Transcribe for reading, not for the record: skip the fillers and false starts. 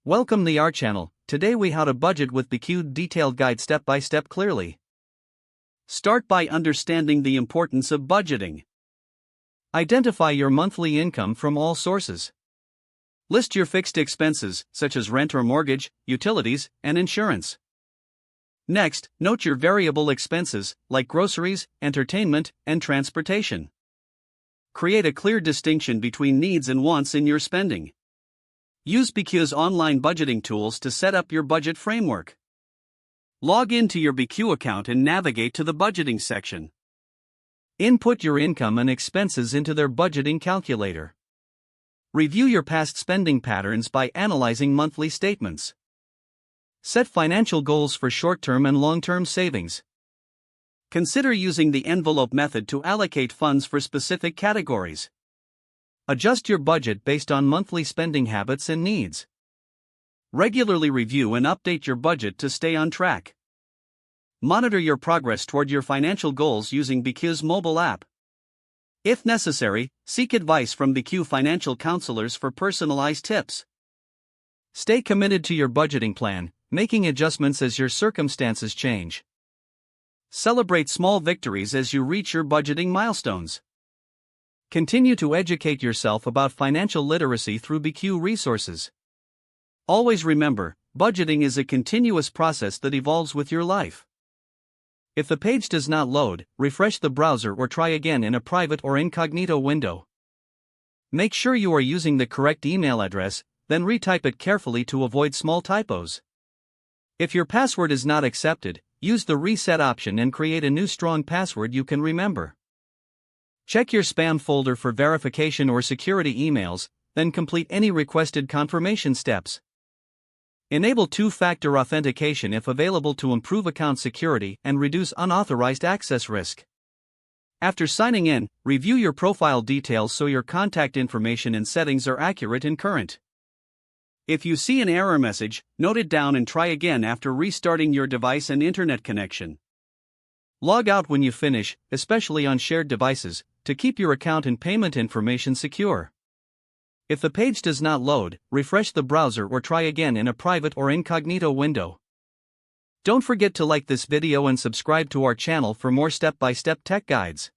Welcome to our channel. Today we how to budget with BECU detailed guide step by step clearly. Start by understanding the importance of budgeting. Identify your monthly income from all sources. List your fixed expenses, such as rent or mortgage, utilities, and insurance. Next, note your variable expenses, like groceries, entertainment, and transportation. Create a clear distinction between needs and wants in your spending. Use BECU's online budgeting tools to set up your budget framework. Log into your BECU account and navigate to the budgeting section. Input your income and expenses into their budgeting calculator. Review your past spending patterns by analyzing monthly statements. Set financial goals for short-term and long-term savings. Consider using the envelope method to allocate funds for specific categories. Adjust your budget based on monthly spending habits and needs. Regularly review and update your budget to stay on track. Monitor your progress toward your financial goals using BECU's mobile app. If necessary, seek advice from BECU financial counselors for personalized tips. Stay committed to your budgeting plan, making adjustments as your circumstances change. Celebrate small victories as you reach your budgeting milestones. Continue to educate yourself about financial literacy through BECU resources. Always remember, budgeting is a continuous process that evolves with your life. If the page does not load, refresh the browser or try again in a private or incognito window. Make sure you are using the correct email address, then retype it carefully to avoid small typos. If your password is not accepted, use the reset option and create a new strong password you can remember. Check your spam folder for verification or security emails, then complete any requested confirmation steps. Enable two-factor authentication if available to improve account security and reduce unauthorized access risk. After signing in, review your profile details so your contact information and settings are accurate and current. If you see an error message, note it down and try again after restarting your device and internet connection. Log out when you finish, especially on shared devices, to keep your account and payment information secure. If the page does not load, refresh the browser or try again in a private or incognito window. Don't forget to like this video and subscribe to our channel for more step-by-step tech guides.